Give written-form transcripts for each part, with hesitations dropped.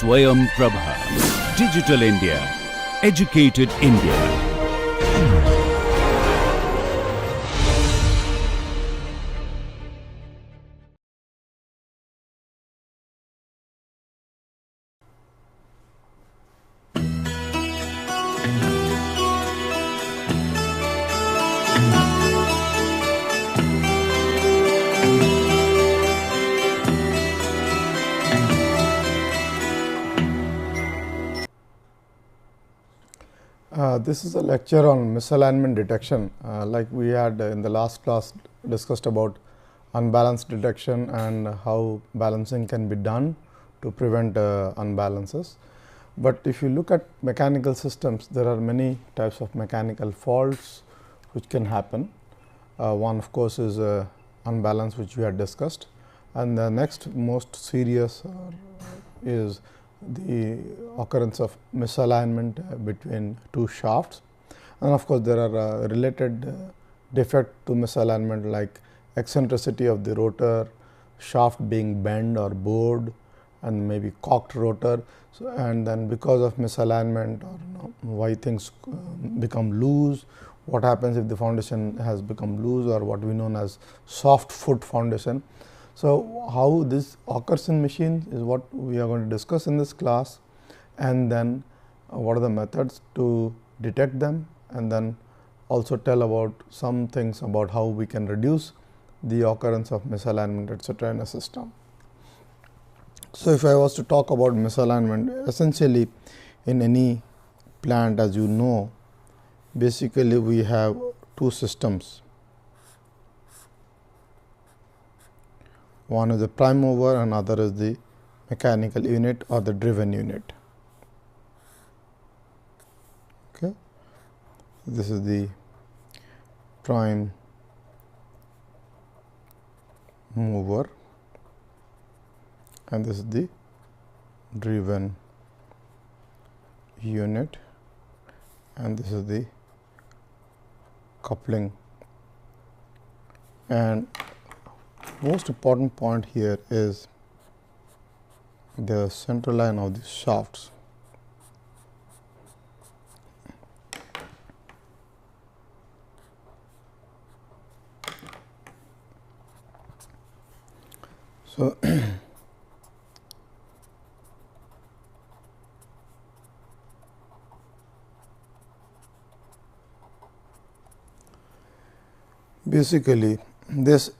Swayam Prabha. Digital India. Educated India. This is a lecture on misalignment detection. Like we had in the last class discussed about unbalanced detection and how balancing can be done to prevent unbalances. But if you look at mechanical systems, there are many types of mechanical faults which can happen. One of course is unbalance, which we had discussed, and the next most serious is the occurrence of misalignment between two shafts, and of course, there are related defect to misalignment like eccentricity of the rotor, shaft being bent or bowed, and maybe cocked rotor. So, and then because of misalignment or why things become loose, what happens if the foundation has become loose or what we know as soft foot foundation. So, how this occurs in machines is what we are going to discuss in this class, and then what are the methods to detect them, and then also tell about some things about how we can reduce the occurrence of misalignment etc. in a system. So, if I was to talk about misalignment, essentially in any plant, as you know, basically we have two systems. One is the prime mover and other is the mechanical unit or the driven unit. Okay. This is the prime mover and this is the driven unit, and this is the coupling. And most important point here is the center line of the shafts. So, basically this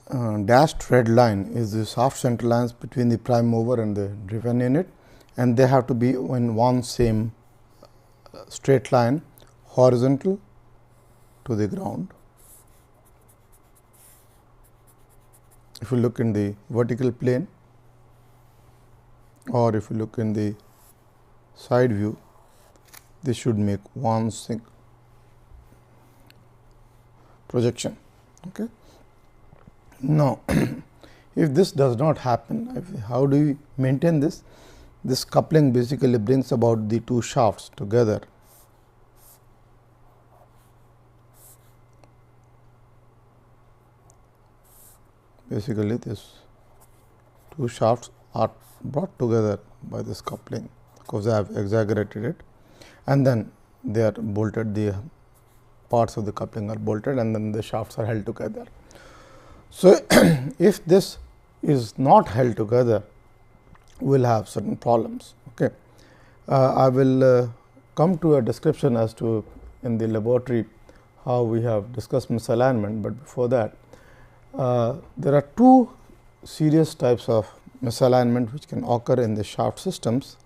dashed red line is the shaft center lines between the prime mover and the driven unit, and they have to be in one same straight line horizontal to the ground. If you look in the vertical plane or if you look in the side view, this should make one single projection. Okay. Now, if this does not happen, how do we maintain this? This coupling basically brings about the two shafts together. Basically, these two shafts are brought together by this coupling, because I have exaggerated it, and then they are bolted, the parts of the coupling are bolted and then the shafts are held together. So, if this is not held together, we will have certain problems. Okay. I will come to a description as to in the laboratory how we have discussed misalignment, but before that there are two serious types of misalignment which can occur in the shaft systems.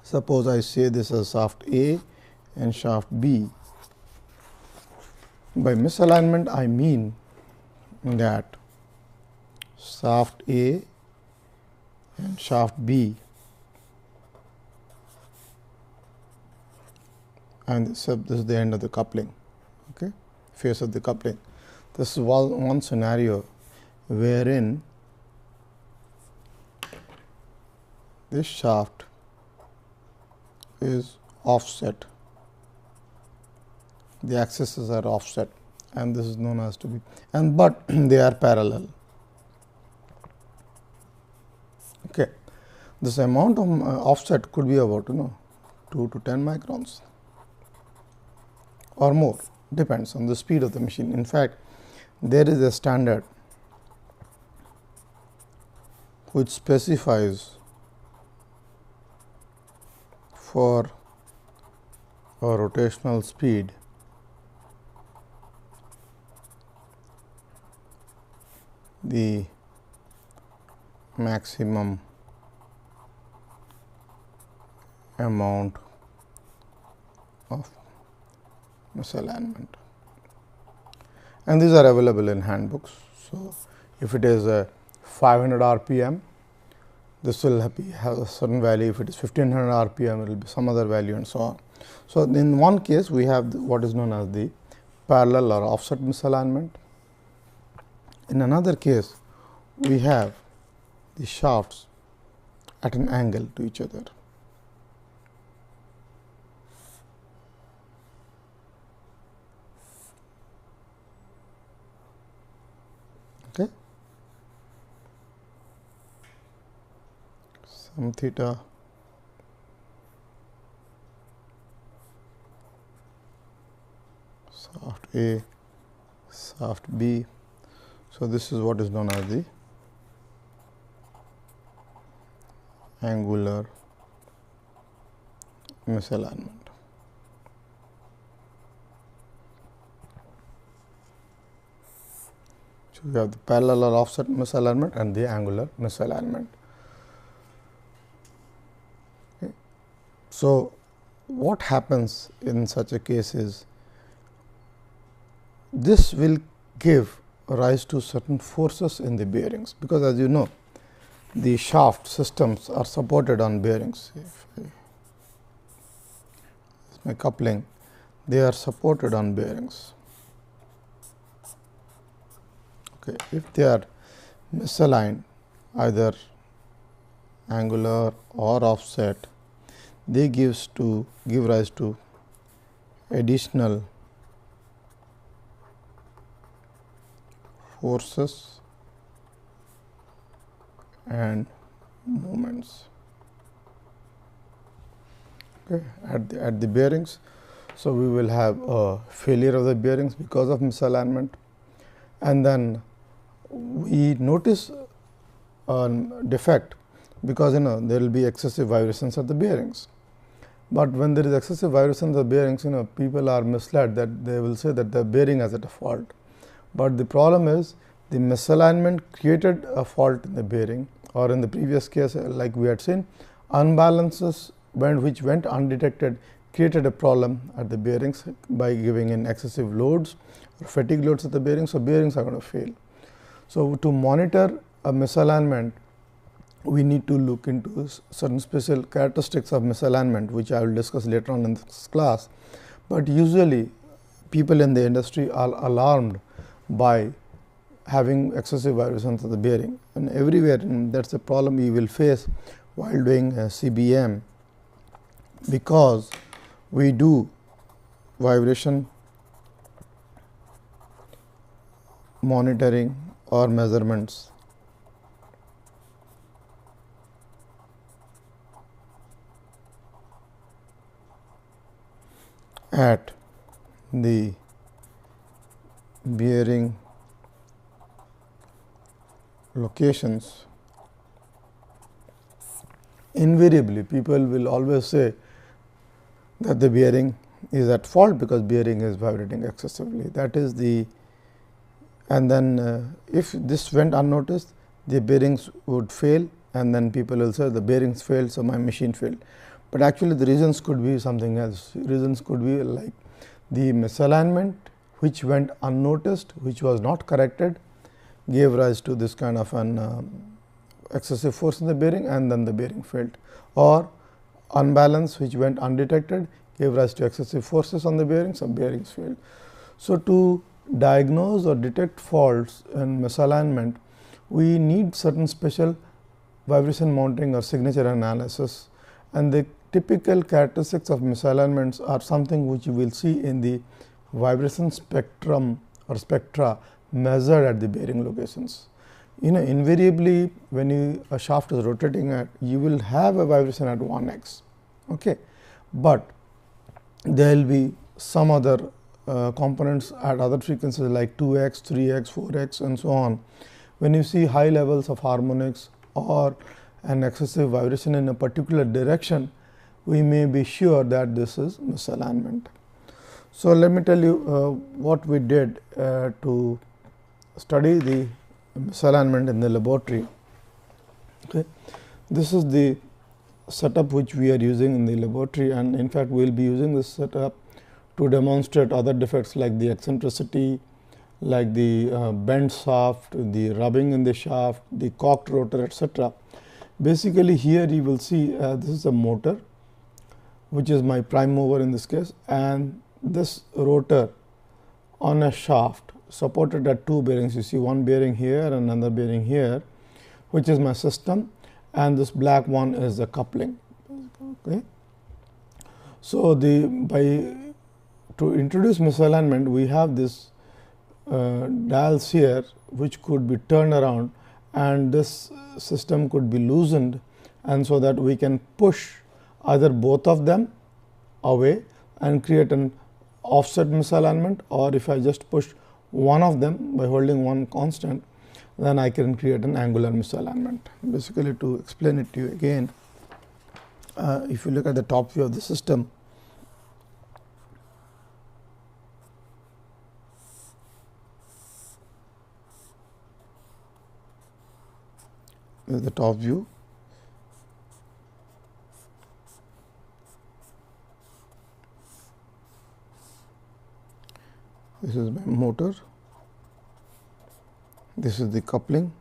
Suppose I say this is shaft A and shaft B. By misalignment, I mean that shaft A and shaft B and this is the end of the coupling, okay, face of the coupling. This is one scenario wherein this shaft is offset, the axes are offset, and this is known as to be, and but they are parallel. Okay. this amount of offset could be about 2 to 10 microns or more, depends on the speed of the machine. In fact, there is a standard which specifies for a rotational speed the maximum amount of misalignment, and these are available in handbooks. So, if it is a 500 rpm, this will have a certain value. If it is 1500 rpm, it will be some other value, and so on. So, in one case we have what is known as the parallel or offset misalignment. In another case, we have the shafts at an angle to each other. Okay. Some theta shaft A, shaft B. So, this is what is known as the angular misalignment. So, we have the parallel or offset misalignment and the angular misalignment. Okay. So, what happens in such a case is, this will give rise to certain forces in the bearings, because as you know, the shaft systems are supported on bearings. If my coupling, they are supported on bearings. Okay. If they are misaligned, either angular or offset, they give rise to additional forces and moments, okay, at the bearings. So, we will have a failure of the bearings because of misalignment, and then we notice a defect because there will be excessive vibrations at the bearings. But when there is excessive vibrations of the bearings, people are misled that they will say that the bearing is at a fault. But the problem is, the misalignment created a fault in the bearing, or in the previous case like we had seen, unbalances which went undetected created a problem at the bearings by giving in excessive loads or fatigue loads at the bearings. So, bearings are going to fail. So, to monitor a misalignment, we need to look into certain special characteristics of misalignment, which I will discuss later on in this class. But usually people in the industry are alarmed by having excessive vibrations of the bearing, and everywhere that is a problem you will face while doing CBM, because we do vibration monitoring or measurements at the bearing locations. Invariably, people will always say that the bearing is at fault because bearing is vibrating excessively. That is the, and then if this went unnoticed, the bearings would fail, and then people will say the bearings failed, so my machine failed. But actually the reasons could be something else. Reasons could be like the misalignment which went unnoticed, which was not corrected, gave rise to this kind of an excessive force in the bearing, and then the bearing failed, or unbalance which went undetected gave rise to excessive forces on the bearings, some bearings failed. So, to diagnose or detect faults in misalignment, we need certain special vibration monitoring or signature analysis, and the typical characteristics of misalignments are something which you will see in the vibration spectrum or spectra measured at the bearing locations. invariably when a shaft is rotating at, you will have a vibration at 1x, okay. But there will be some other components at other frequencies like 2x, 3x, 4x and so on. When you see high levels of harmonics or an excessive vibration in a particular direction, we may be sure that this is misalignment. So, let me tell you what we did to study the misalignment in the laboratory. Okay. This is the setup which we are using in the laboratory, and in fact, we will be using this setup to demonstrate other defects like the eccentricity, like the bent shaft, the rubbing in the shaft, the cocked rotor, etc. Basically, here you will see this is a motor, which is my prime mover in this case, and this rotor on a shaft supported at two bearings. You see one bearing here and another bearing here, which is my system, and this black one is the coupling. Okay. So, to introduce misalignment, we have this dials here which could be turned around, and this system could be loosened, and so that we can push either both of them away and create an offset misalignment, or if I just push one of them by holding one constant, then I can create an angular misalignment. Basically, to explain it to you again, if you look at the top view of the system, this is the top view. This is my motor, this is the coupling,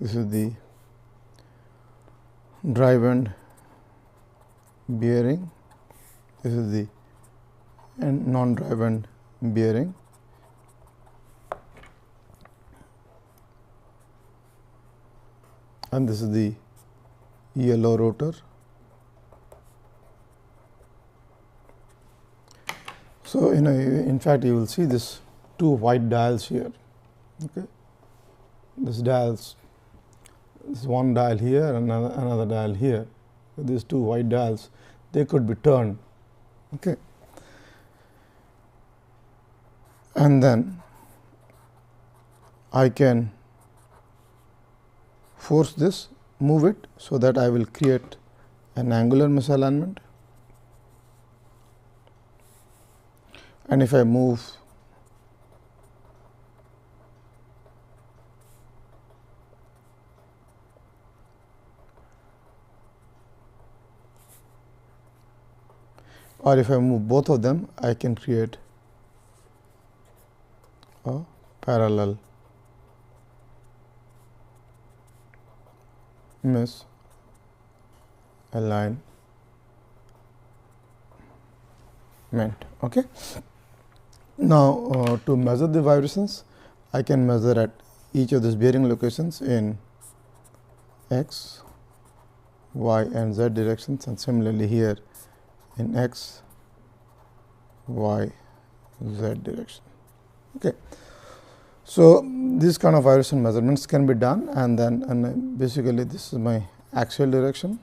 this is the drive end bearing, this is the non-drive end bearing, and this is the yellow rotor. So, in fact, you will see this two white dials here. Okay. This dials, this one dial here and another dial here. These two white dials, they could be turned. Okay. And then I can force this, move it, so that I will create an angular misalignment. And if I move or if I move both of them, I can create a parallel misalignment. Okay. Now, to measure the vibrations, I can measure at each of these bearing locations in x, y and z directions, and similarly here in x, y, z direction. Okay. So, these kind of vibration measurements can be done, and then basically this is my axial direction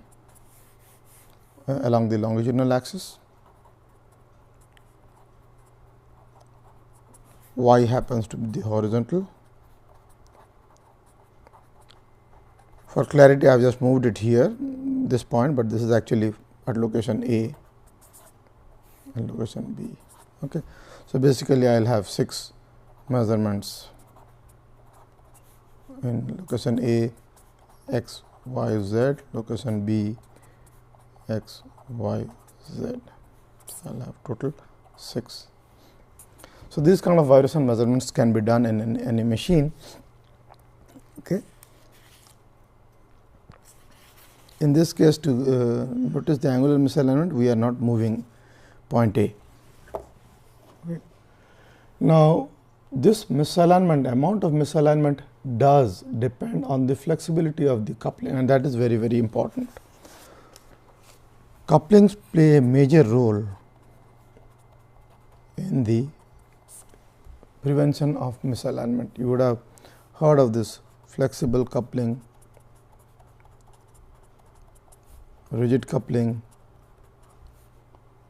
along the longitudinal axis. Y happens to be the horizontal. For clarity, I have just moved it here, this point, but this is actually at location A and location B. Okay. So, basically, I will have 6 measurements in location A, x, y, z, location B, x, y, z. So, I will have total 6. So, these kind of vibration measurements can be done in any machine. Okay. In this case, to notice the angular misalignment, we are not moving point A. Okay. Now, this misalignment, amount of misalignment does depend on the flexibility of the coupling, and that is very, very important. Couplings play a major role in the prevention of misalignment. You would have heard of this flexible coupling, rigid coupling,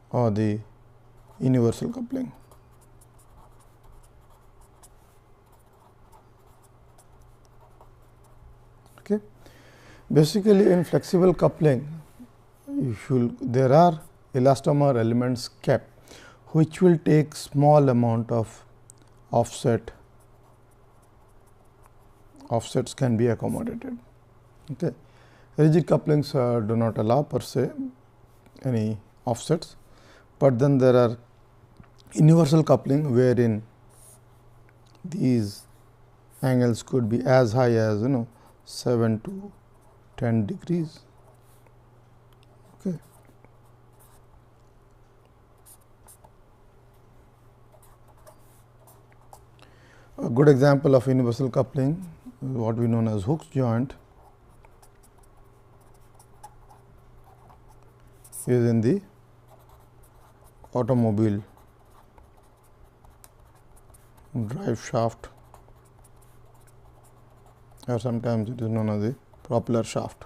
or the universal coupling. Okay. Basically, in flexible coupling, there are elastomer elements kept, which will take small amount of offset. Offsets can be accommodated. Okay. Rigid couplings do not allow per se any offsets, but then there are universal coupling wherein these angles could be as high as 7 to 10 degrees. Okay. A good example of universal coupling is what we know as Hooke's joint is in the automobile drive shaft, or sometimes it is known as the propeller shaft.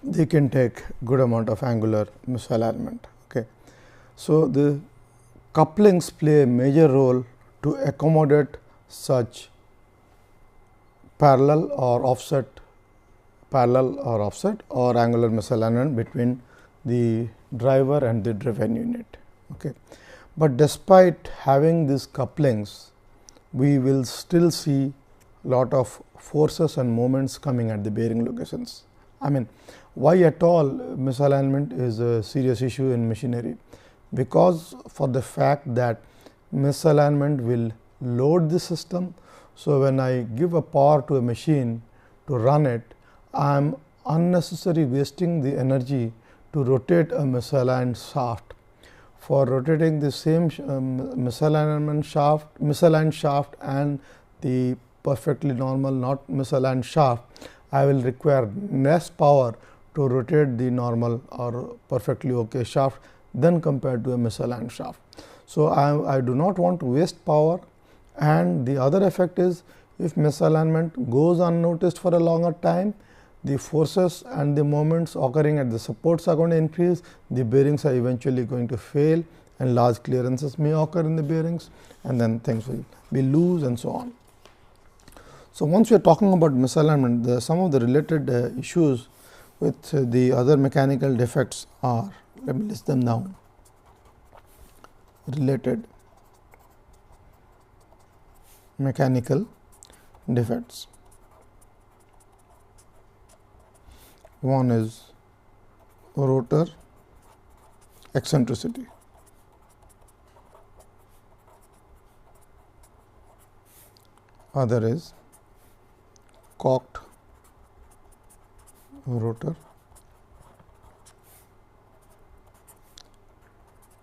They can take good amount of angular misalignment. Okay. So, the couplings play a major role to accommodate such parallel or offset or angular misalignment between the driver and the driven unit. Okay. But despite having these couplings, we will still see lot of forces and moments coming at the bearing locations. I mean, why at all misalignment is a serious issue in machinery? Because for the fact that misalignment will load the system. So, when I give a power to a machine to run it, I am unnecessarily wasting the energy to rotate a misaligned shaft. For rotating the same misaligned shaft and the perfectly normal not misaligned shaft, I will require less power to rotate the normal or perfectly okay shaft than compared to a misaligned shaft. So, I do not want to waste power, and the other effect is if misalignment goes unnoticed for a longer time, the forces and the moments occurring at the supports are going to increase, the bearings are eventually going to fail and large clearances may occur in the bearings, and then things will be loose and so on. So, once we are talking about misalignment, some of the related issues with the other mechanical defects are, let me list them down. Related mechanical defects. One is rotor eccentricity. Other is cocked rotor,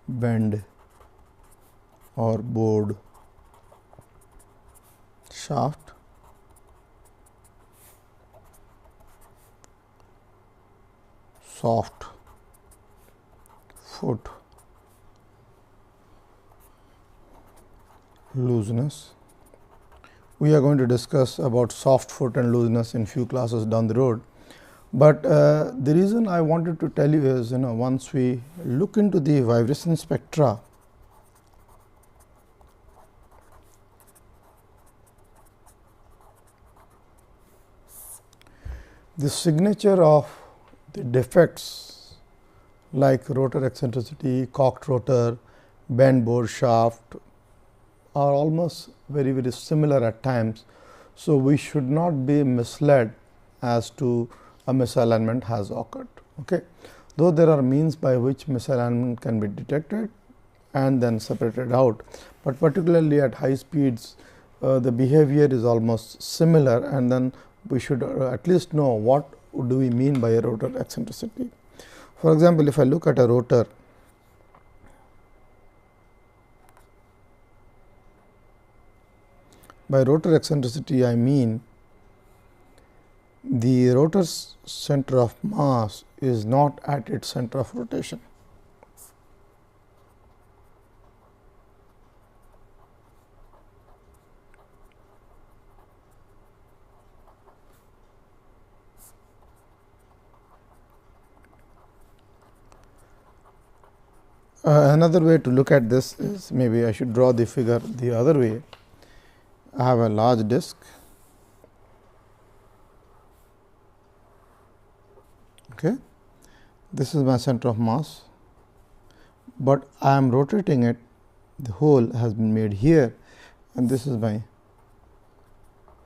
bend or bowed shaft, soft foot looseness. We are going to discuss about soft foot and looseness in few classes down the road. But the reason I wanted to tell you is, once we look into the vibration spectra, the signature of the defects like rotor eccentricity, cocked rotor, bent bore shaft are almost very similar at times. So, we should not be misled as to a misalignment has occurred. Okay. Though there are means by which misalignment can be detected and then separated out, but particularly at high speeds the behavior is almost similar, and then we should at least know what do we mean by a rotor eccentricity. For example, if I look at a rotor, by rotor eccentricity I mean the rotor's center of mass is not at its center of rotation. Another way to look at this is, maybe I should draw the figure the other way. I have a large disk, okay. This is my center of mass, but I am rotating it. The hole has been made here, and this is my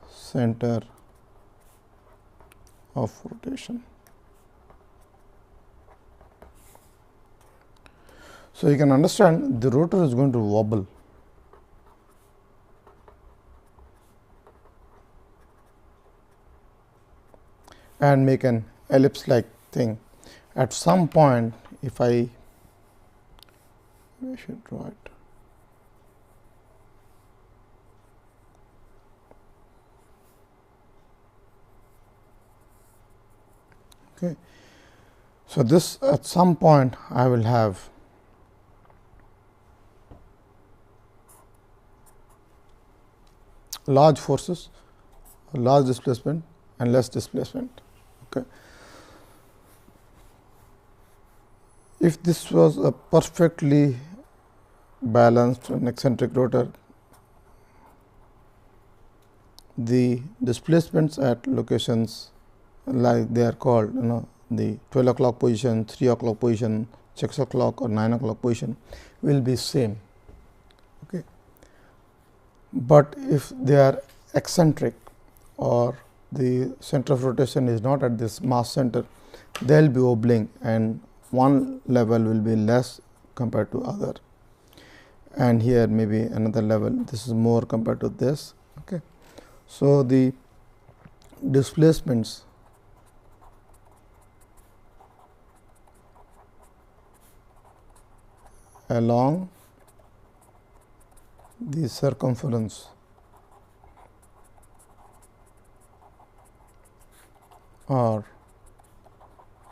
center of rotation. So, you can understand the rotor is going to wobble, and make an ellipse like thing. At some point, if I should draw it. Okay. So, this at some point I will have large forces, large displacement and less displacement. Okay. If this was a perfectly balanced and eccentric rotor, the displacements at locations like they are called, the 12 o'clock position, 3 o'clock position, 6 o'clock or 9 o'clock position will be same. Okay. But if they are eccentric or the center of rotation is not at this mass center, they will be wobbling, and one level will be less compared to other, and here maybe another level, this is more compared to this. Okay. So, the displacements along the circumference are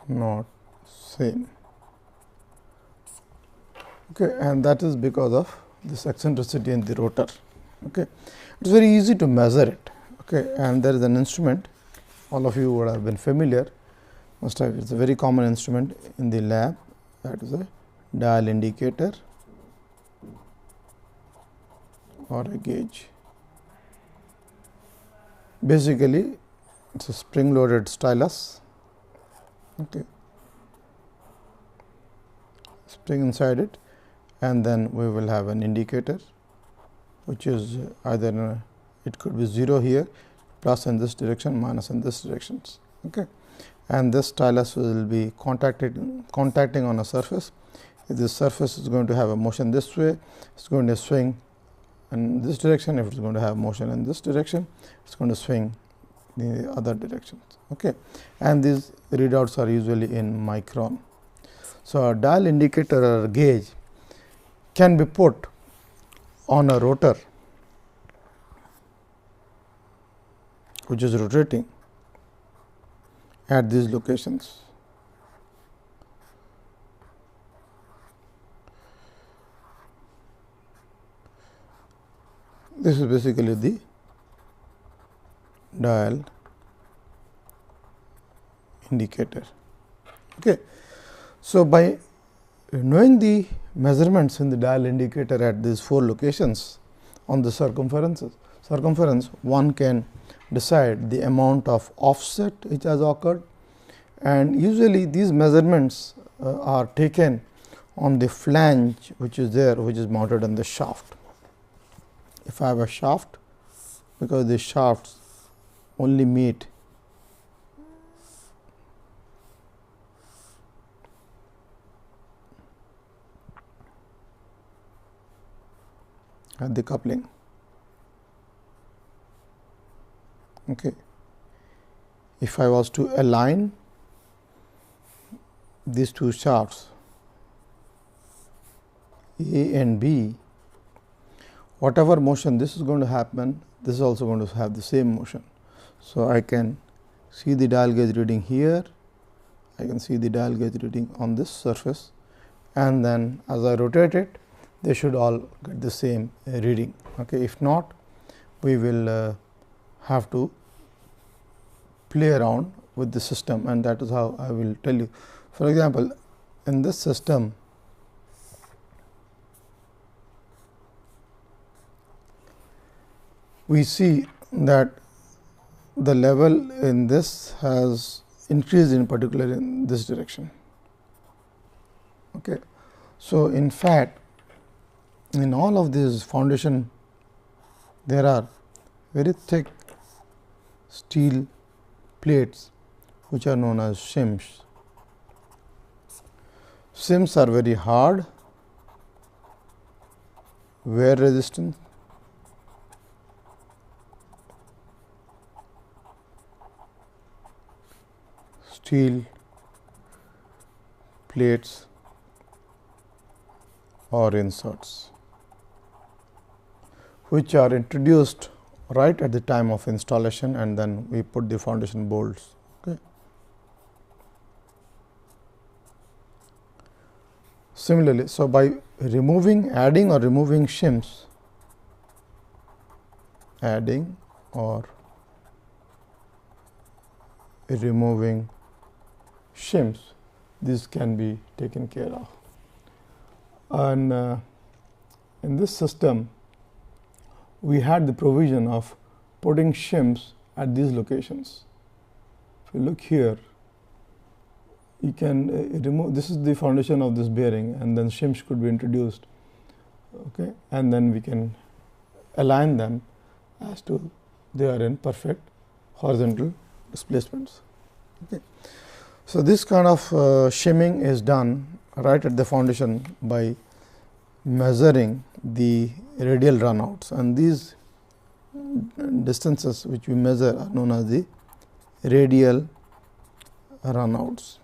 not same. Okay, and that is because of this eccentricity in the rotor. Okay. It is very easy to measure it. Okay, and there is an instrument, all of you would have been familiar, must have, it is a very common instrument in the lab, that is a dial indicator or a gauge. Basically, it is a spring loaded stylus, okay, spring inside it, and then we will have an indicator, which is either it could be 0 here, plus in this direction, minus in this directions. Okay. And this stylus will be contacting on a surface. If this surface is going to have a motion this way, it is going to swing in this direction. If it is going to have motion in this direction, it is going to swing in the other directions. Okay. And these readouts are usually in micron. So, a dial indicator or gauge can be put on a rotor which is rotating at these locations. This is basically the dial indicator. Okay. So, by knowing the measurements in the dial indicator at these 4 locations on the circumference, one can decide the amount of offset which has occurred, and usually these measurements are taken on the flange which is there, which is mounted on the shaft. If I have a shaft, because the shafts only meet at the coupling. Okay. If I was to align these 2 shafts A and B, whatever motion this is going to happen, this is also going to have the same motion. So, I can see the dial gauge reading here, I can see the dial gauge reading on this surface, and then as I rotate it, they should all get the same reading. Okay. If not, we will have to play around with the system, and that is how I will tell you. For example, in this system, we see that the level in this has increased, in particular in this direction. Okay. So, in fact, in all of these foundation, there are very thick steel plates which are known as shims. Shims are very hard, wear resistant, steel plates or inserts, which are introduced right at the time of installation, and then we put the foundation bolts. Okay. Similarly, so by adding or removing shims, adding or removing shims, this can be taken care of. And in this system, we had the provision of putting shims at these locations. If you look here, you can remove, this is the foundation of this bearing, and then shims could be introduced. Okay. And then we can align them as to they are in perfect horizontal displacements. Okay. So, this kind of shimming is done right at the foundation by measuring the radial runouts, and these distances which we measure are known as the radial runouts.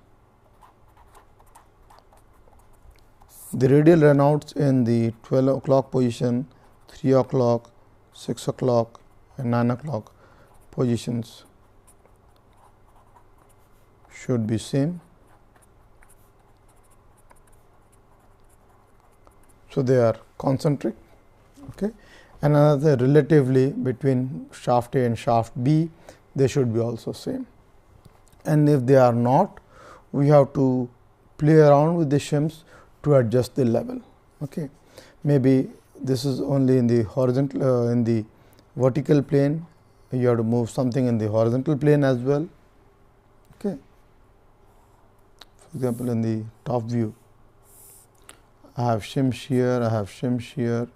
The radial runouts in the 12 o'clock position, 3 o'clock, 6 o'clock and 9 o'clock positions should be same. So, they are concentric, okay. And another relatively between shaft A and shaft B, they should be also same. And if they are not, we have to play around with the shims to adjust the level. Okay. Maybe this is only in the horizontal, in the vertical plane, you have to move something in the horizontal plane as well. Okay. For example, in the top view, I have shims here, I have shims here,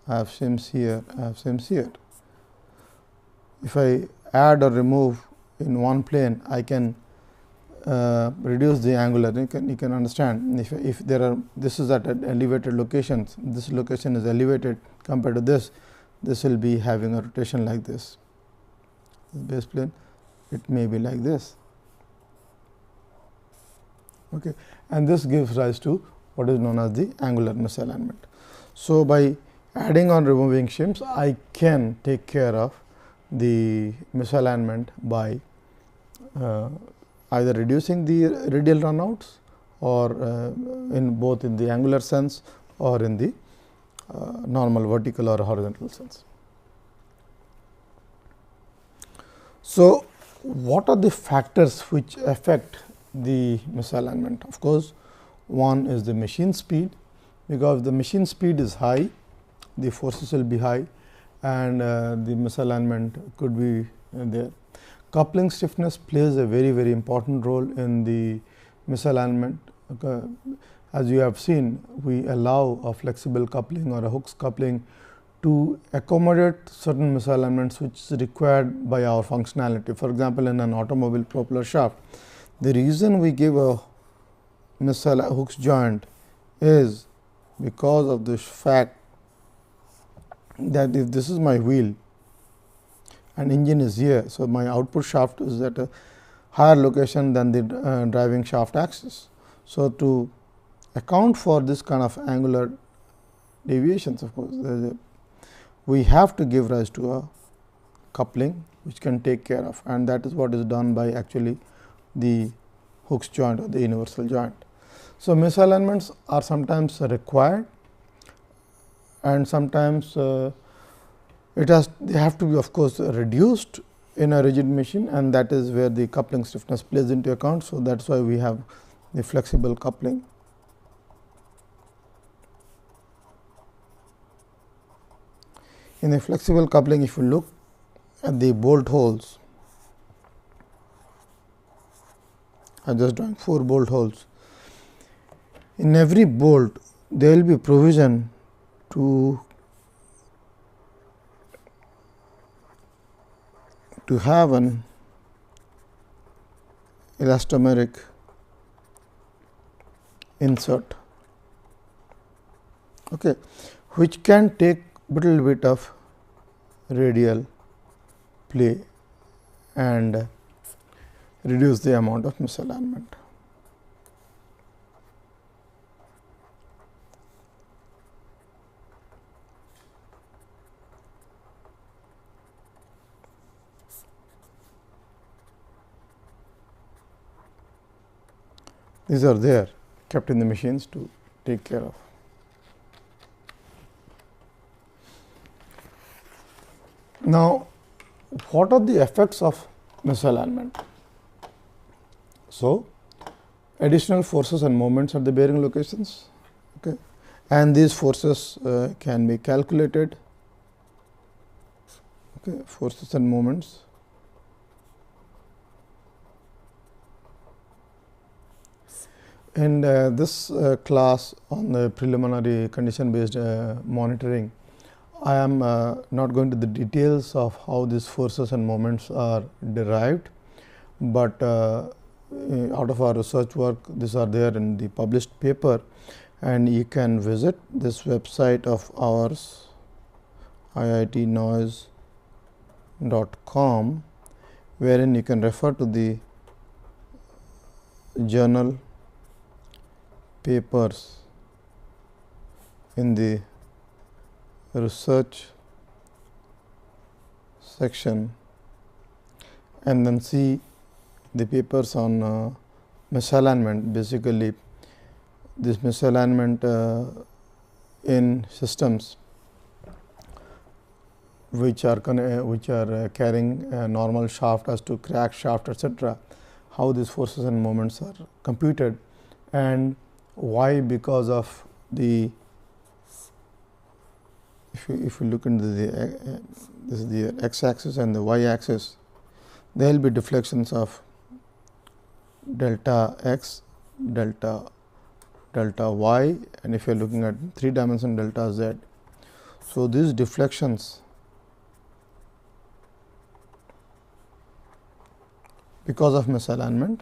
I have shims here, I have shims here. If I add or remove in one plane, I can reduce the angular. You can understand if there are, this is at elevated locations, this location is elevated compared to this will be having a rotation like this. Base plane, it may be like this. Okay. And this gives rise to what is known as the angular misalignment. So, by adding or removing shims, I can take care of the misalignment by either reducing the radial runouts or in both in the angular sense or in the normal vertical or horizontal sense. So, what are the factors which affect the misalignment? Of course, one is the machine speed, because if the machine speed is high, the forces will be high and the misalignment could be there. Coupling stiffness plays a very important role in the misalignment. As you have seen, we allow a flexible coupling or a Hooke's coupling to accommodate certain misalignments which is required by our functionality. For example, in an automobile propeller shaft, the reason we give a Hooke's joint is because of the fact that if this is my wheel and engine is here. So, my output shaft is at a higher location than the driving shaft axis. So, to account for this kind of angular deviations, of course, we have to give rise to a coupling which can take care of, and that is what is done by actually the Hooke's joint or the universal joint. So, misalignments are sometimes required and sometimes they have to be of course reduced in a rigid machine, and that is where the coupling stiffness plays into account. So, that is why we have the flexible coupling. In the flexible coupling, if you look at the bolt holes, I am just drawing 4 bolt holes. In every bolt, there will be provision to have an elastomeric insert, okay, which can take little bit of radial play and reduce the amount of misalignment. These are there kept in the machines to take care of. Now, what are the effects of misalignment? So, additional forces and moments at the bearing locations, okay, and these forces can be calculated, okay, forces and moments. In this class on the preliminary condition based monitoring, I am not going to the details of how these forces and moments are derived, but out of our research work, these are there in the published paper, and you can visit this website of ours, iitnoise.com, wherein you can refer to the journal papers in the research section and then see the papers on misalignment. Basically, this misalignment in systems which are carrying a normal shaft as to crack shaft, etc., how these forces and moments are computed, and why, because of the, if you look into the this is the x axis and the y axis, there will be deflections of delta x, delta y, and if you are looking at 3 dimension delta z. So, these deflections because of misalignment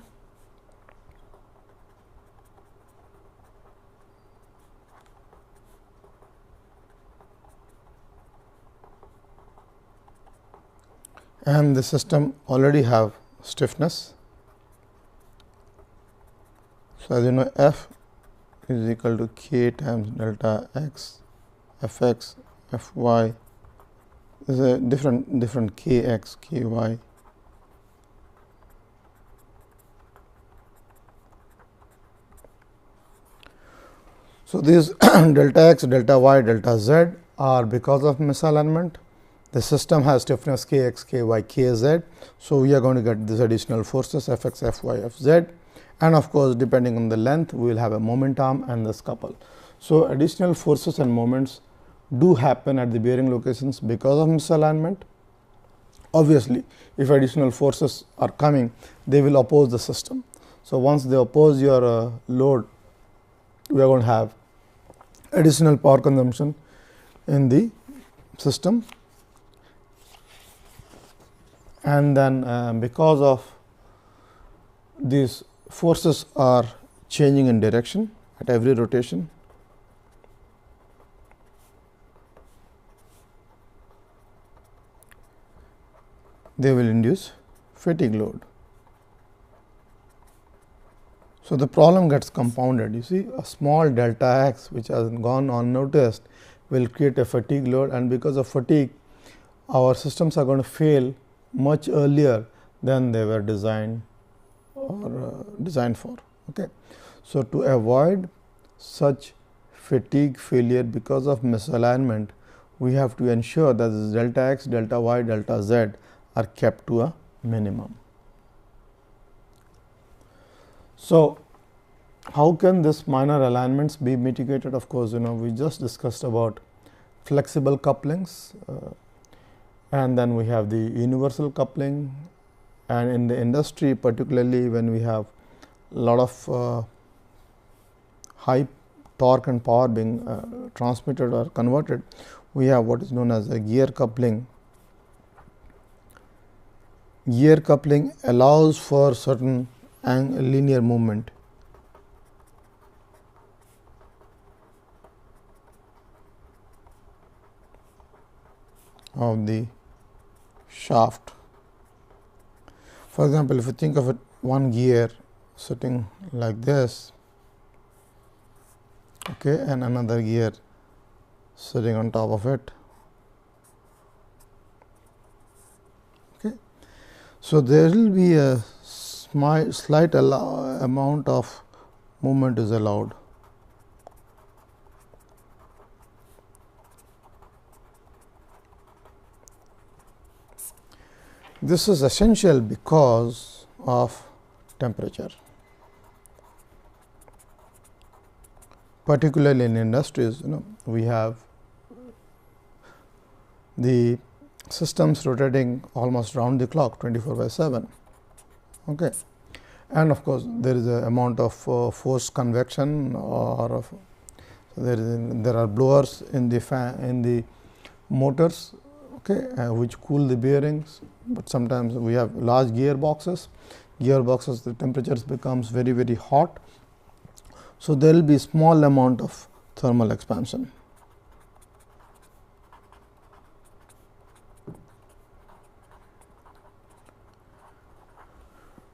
and the system already have stiffness. So, as you know, F is equal to K times delta x, F x, F y is a different K x, K y. So, these delta x, delta y, delta z are because of misalignment. The system has stiffness K x, K y, K z. So, we are going to get these additional forces F x, F y, F z, and of course, depending on the length, we will have a moment arm and this couple. So, additional forces and moments do happen at the bearing locations because of misalignment. Obviously, if additional forces are coming, they will oppose the system. So, once they oppose your load, we are going to have additional power consumption in the system. And then because of these forces are changing in direction at every rotation, they will induce fatigue load. So, the problem gets compounded. You see, a small delta x which has gone unnoticed will create a fatigue load, and because of fatigue, our systems are going to fail much earlier than they were designed or designed for. Okay. So, to avoid such fatigue failure because of misalignment, we have to ensure that this delta x, delta y, delta z are kept to a minimum. So, how can this minor alignments be mitigated? Of course, we just discussed about flexible couplings, and then we have the universal coupling, and in the industry, particularly when we have a lot of high torque and power being transmitted or converted, we have what is known as a gear coupling. Gear coupling allows for certain linear movement of the shaft. For example, if you think of it, one gear sitting like this, okay, and another gear sitting on top of it. Okay. So, there will be a slight amount of movement is allowed. This is essential because of temperature, particularly in industries. We have the systems rotating almost round the clock 24/7. Okay. And of course, there is a amount of forced convection, or there are blowers in the in the motors, okay, which cool the bearings, but sometimes we have large gearboxes. The temperatures becomes very hot. So, there will be small amount of thermal expansion.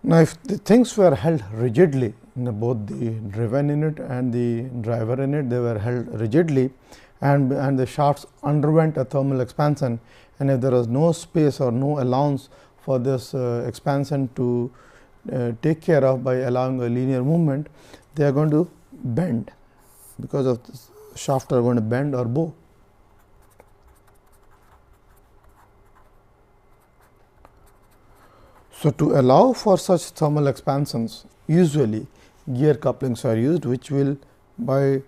Now, if the things were held rigidly, both the driven unit and the driver unit, they were held rigidly, and the shafts underwent a thermal expansion, and if there was no space or no allowance for this expansion to take care of by allowing a linear movement, they are going to bend, because of this shaft are going to bend or bow. So, to allow for such thermal expansions, usually gear couplings are used, which will by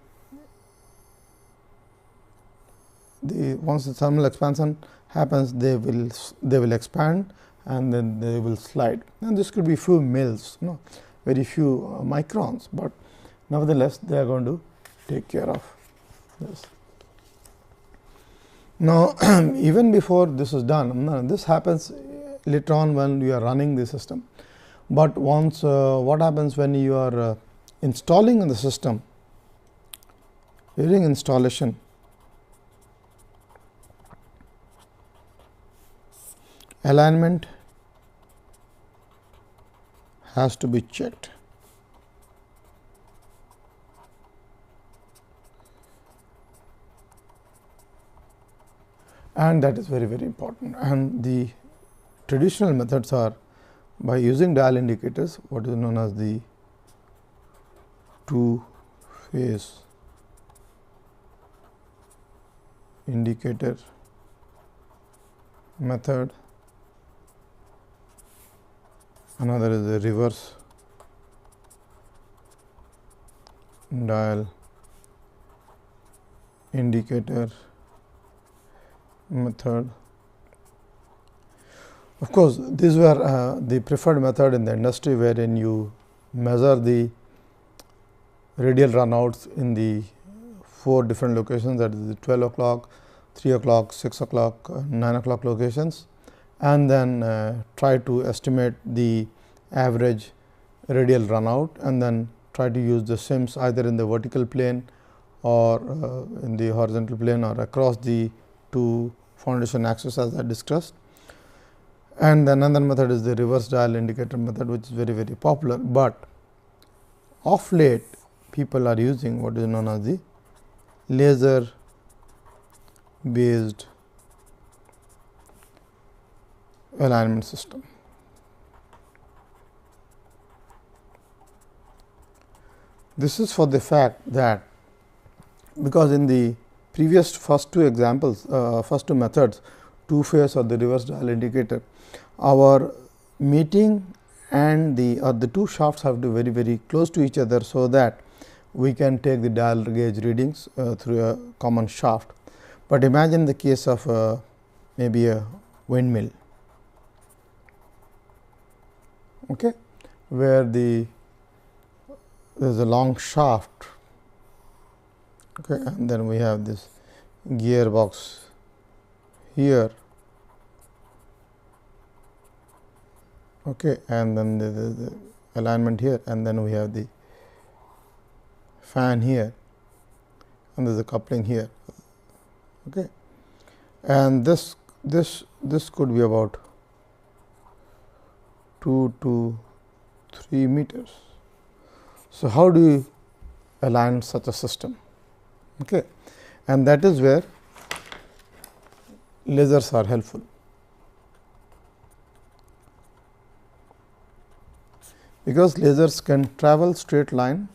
once the thermal expansion happens, they will expand and then they will slide, and this could be few mils, very few microns, but nevertheless they are going to take care of this. Now, even before this is done, this happens later on when you are running the system, but once what happens when you are installing in the system, during installation, alignment has to be checked. And that is very important, and the traditional methods are by using dial indicators, what is known as the two-phase indicator method. Another is the reverse dial indicator method. Of course, these were the preferred method in the industry, wherein you measure the radial runouts in the 4 different locations, that is the 12 o'clock, 3 o'clock, 6 o'clock, 9 o'clock locations, and then try to estimate the average radial runout, and then try to use the SIMS either in the vertical plane or in the horizontal plane or across the 2 foundation axes as I discussed. And then another method is the reverse dial indicator method, which is very popular, but of late people are using what is known as the laser based alignment system. This is for the fact that because in the previous first two examples, first two methods, two phase or the reverse dial indicator, our meeting and the two shafts have to be very, very close to each other, so that we can take the dial gauge readings through a common shaft. But imagine the case of maybe a windmill, okay, where there is a long shaft, okay, and then we have this gearbox here, okay, and then the alignment here, and then we have the fan here, and there is a coupling here, okay, and this could be about 2 to 3 meters. So, how do you align such a system? Okay. And that is where lasers are helpful, because lasers can travel straight line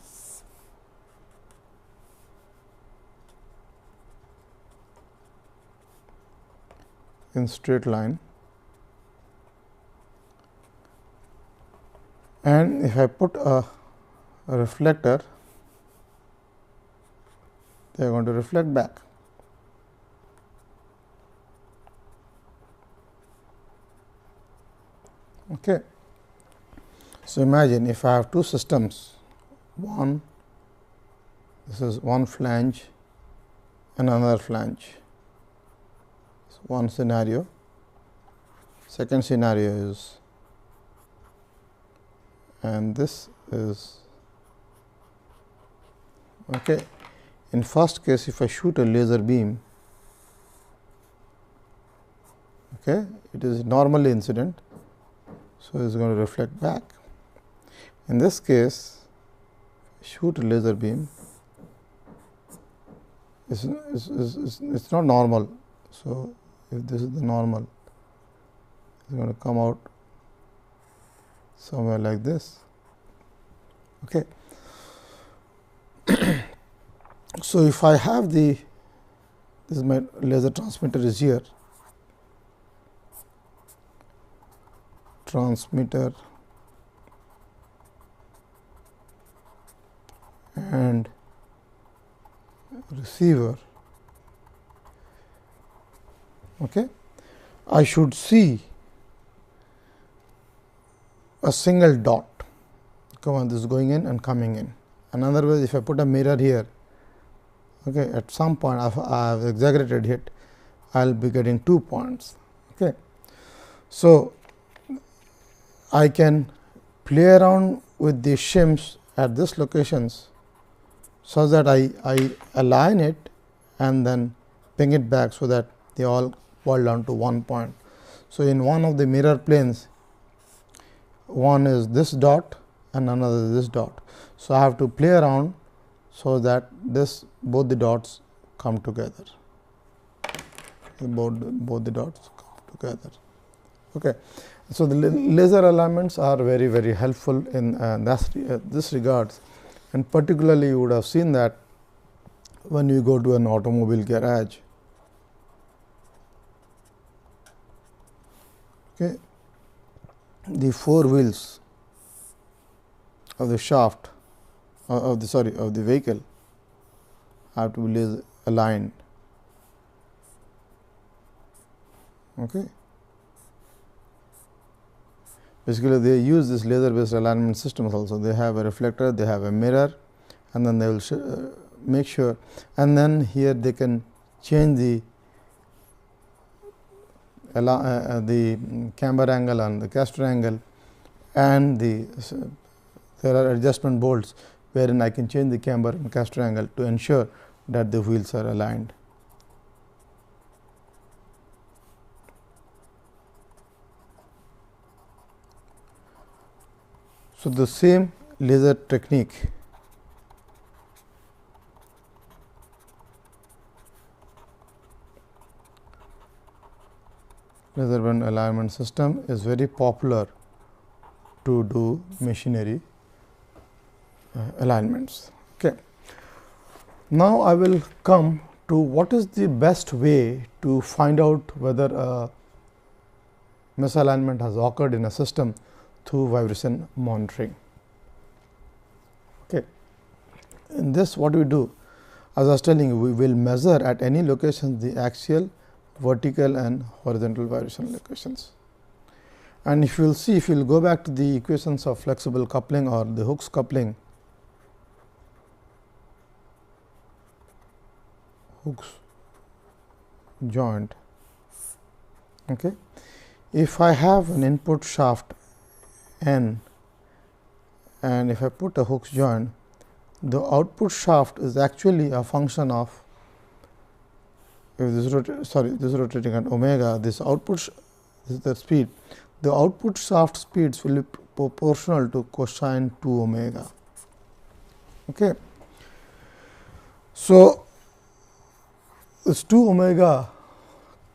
in straight line, and if I put a reflector, they are going to reflect back. Okay. So, imagine if I have two systems, this is one flange and another flange. So, one scenario. Second scenario is, and this is, okay. In first case, if I shoot a laser beam, okay, it is normally incident, so it is going to reflect back. In this case, shoot a laser beam, it's not normal. So, if this is the normal, it is going to come out somewhere like this. Okay. So, if I have this is my laser transmitter is here, transmitter and receiver, okay, I should see a single dot. Come on, this is going in and coming in. Another way, if I put a mirror here, okay, at some point I have exaggerated it, I will be getting 2 points. Okay. So, I can play around with the shims at this locations, so that I align it and then ping it back, so that they all boil down to 1 point. So, in one of the mirror planes, one is this dot and another is this dot. So, I have to play around, so that both the dots come together, both the dots come together. Okay. So, the laser alignments are very, very helpful in this regards, and particularly you would have seen that when you go to an automobile garage, okay, the 4 wheels of the shaft of the vehicle have to be laser aligned. Okay. Basically, they use this laser based alignment systems also. They have a reflector, they have a mirror, and then they will make sure, and then here they can change the camber angle and the caster angle, and there are adjustment bolts wherein I can change the camber and caster angle to ensure that the wheels are aligned. So, the same laser technique measurement alignment system is very popular to do machinery alignments. Okay. Now, I will come to what is the best way to find out whether a misalignment has occurred in a system through vibration monitoring. Okay. In this, what we do, as I was telling you, we will measure at any location the axial, vertical and horizontal vibration locations. And if you will see, if you will go back to the equations of flexible coupling or the Hooke's coupling, Hooke's joint. Okay. If I have an input shaft N and if I put a Hooke's joint, the output shaft is actually a function of, if this is rotating at omega, this output this is the speed, the output shaft speeds will be proportional to cosine 2 omega. Okay. So, this 2 omega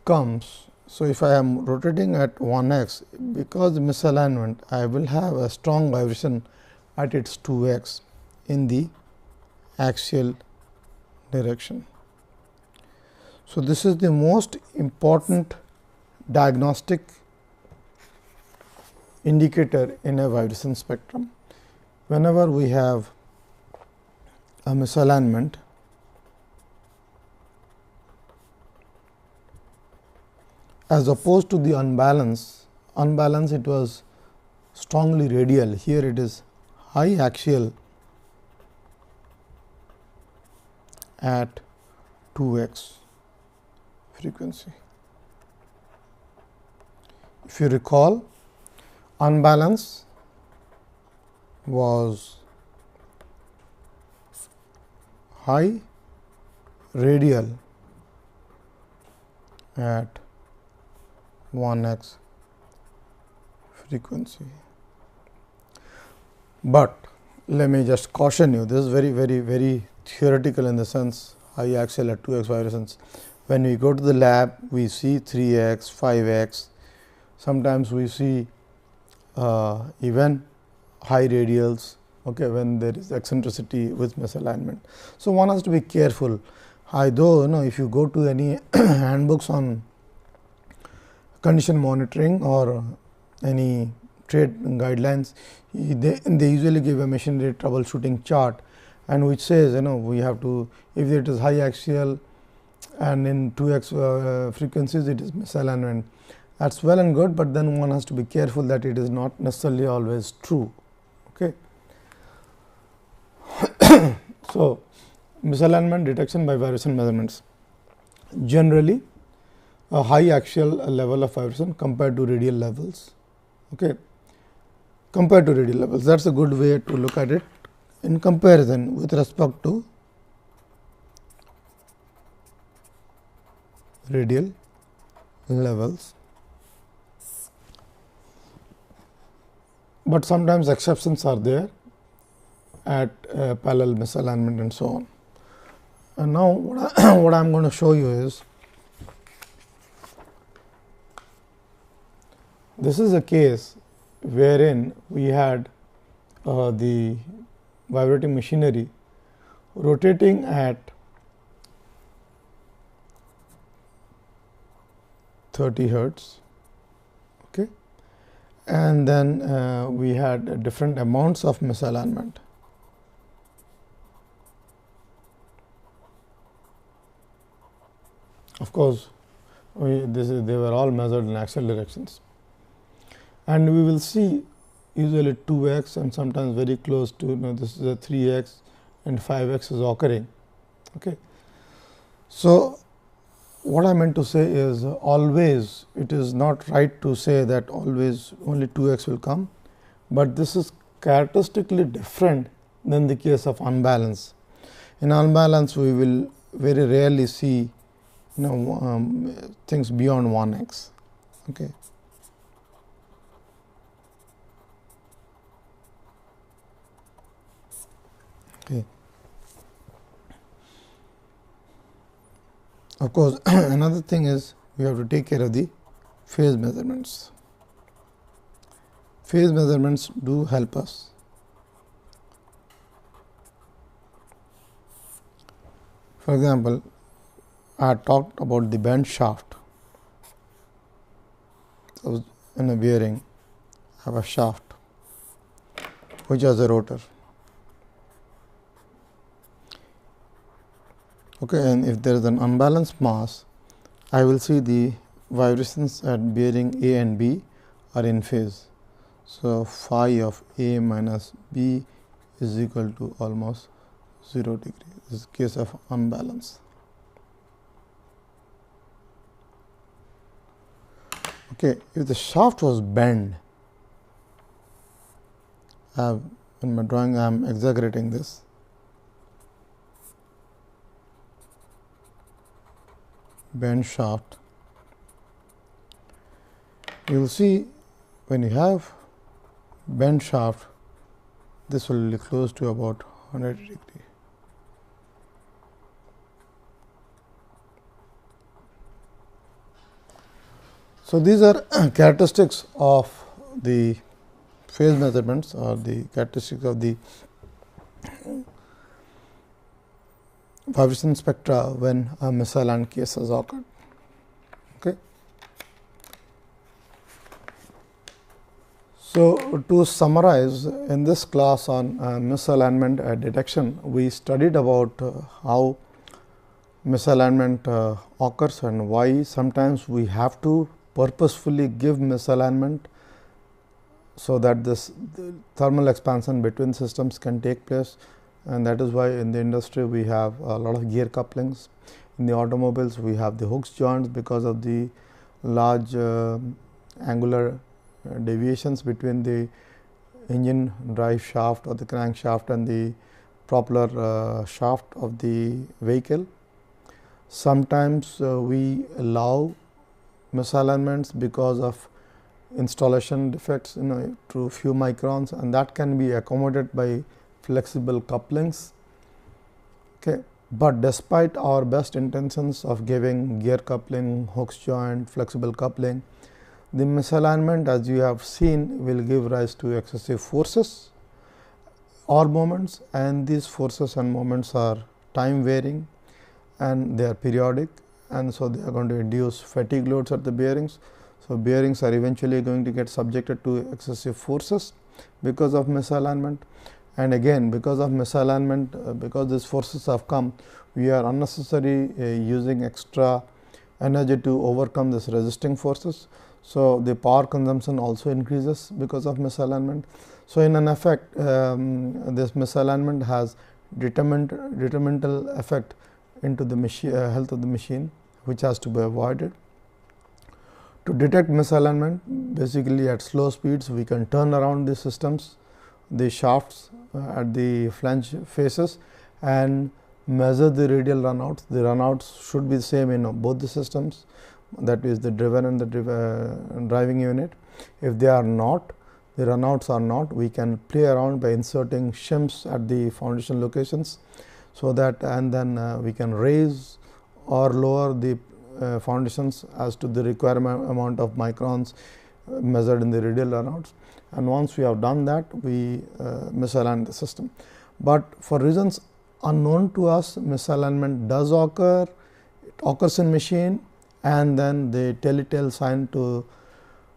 comes. So, if I am rotating at 1x, because misalignment, I will have a strong vibration at its 2x in the axial direction. So, this is the most important diagnostic indicator in a vibration spectrum. Whenever we have a misalignment, as opposed to the unbalance it was strongly radial, here it is high axial at 2x frequency. If you recall, unbalance was high radial at 1x frequency. But let me just caution you, this is very theoretical in the sense high axial at 2x vibrations. When we go to the lab, we see 3x, 5x, sometimes we see even high radials, okay, when there is eccentricity with misalignment. So, one has to be careful. Though if you go to any handbooks on condition monitoring or any trade guidelines, they usually give a machinery troubleshooting chart, and which says we have to, if it is high axial and in 2x frequencies it is misalignment. That is well and good, but then one has to be careful that it is not necessarily always true. Okay. So, misalignment detection by vibration measurements. Generally, a high axial level of vibration compared to radial levels. Okay. Compared to radial levels, that is a good way to look at it in comparison with respect to radial levels. But sometimes exceptions are there at parallel misalignment and so on. And now, what I am going to show you is, this is a case wherein we had the vibrating machinery rotating at 30 hertz, okay, and then we had different amounts of misalignment. Of course, they were all measured in axial directions, and we will see usually 2x and sometimes very close to this is a 3x and 5x is occurring. Okay. So, what I meant to say is always it is not right to say that always only 2x will come, but this is characteristically different than the case of unbalance. In unbalance, we will very rarely see things beyond 1x. Okay. Okay. Of course, another thing is we have to take care of the phase measurements. Phase measurements do help us. For example, I talked about the bent shaft. So, in a bearing, I have a shaft which has a rotor. Okay, and if there is an unbalanced mass, I will see the vibrations at bearing A and B are in phase. So, phi of A minus B is equal to almost 0 degree. This is case of unbalance. Okay, if the shaft was bent, in my drawing I am exaggerating this. Bent shaft. You will see when you have bent shaft, this will be close to about 100 degree. So, these are characteristics of the phase measurements or the characteristics of the vibration spectra when a misaligned case has occurred. Okay. So, to summarize, in this class on misalignment detection, we studied about how misalignment occurs and why sometimes we have to purposefully give misalignment, so that this thermal expansion between systems can take place, and that is why in the industry we have a lot of gear couplings. In the automobiles we have the hooks joints because of the large angular deviations between the engine drive shaft or the crankshaft and the propeller shaft of the vehicle. Sometimes we allow misalignments because of installation defects, to few microns, and that can be accommodated by flexible couplings. Okay. But despite our best intentions of giving gear coupling, hooks joint, flexible coupling, the misalignment, as you have seen, will give rise to excessive forces or moments, and these forces and moments are time varying and they are periodic, and so they are going to induce fatigue loads at the bearings. So, bearings are eventually going to get subjected to excessive forces because of misalignment, and again because of misalignment, because these forces have come, we are unnecessarily using extra energy to overcome this resisting forces. So, the power consumption also increases because of misalignment. So, in an effect, this misalignment has detrimental effect into the health of the machine, which has to be avoided. To detect misalignment, basically at slow speeds we can turn around the systems, the shafts at the flange faces, and measure the radial runouts. The runouts should be the same in both the systems, that is the driven and the driving unit. If they are not, the runouts are not, we can play around by inserting shims at the foundation locations. So, that and then we can raise or lower the foundations as to the required amount of microns measured in the radial runouts, and once we have done that, we misalign the system. But for reasons unknown to us, misalignment does occur, it occurs in machine, and then the telltale sign to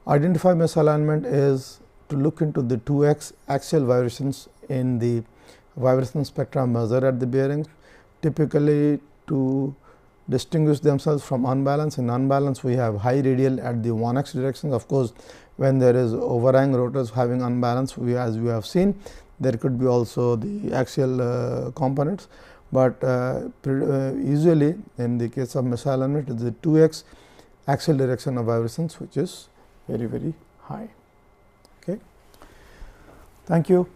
identify misalignment is to look into the 2x axial vibrations in the vibration spectra measured at the bearings, typically to distinguish themselves from unbalance. In unbalance, we have high radial at the 1x directions. Of course, when there is overhang rotors having unbalance, as we have seen, there could be also the axial components, but usually in the case of misalignment, it is the 2x axial direction of vibrations, which is very high. Okay. Thank you.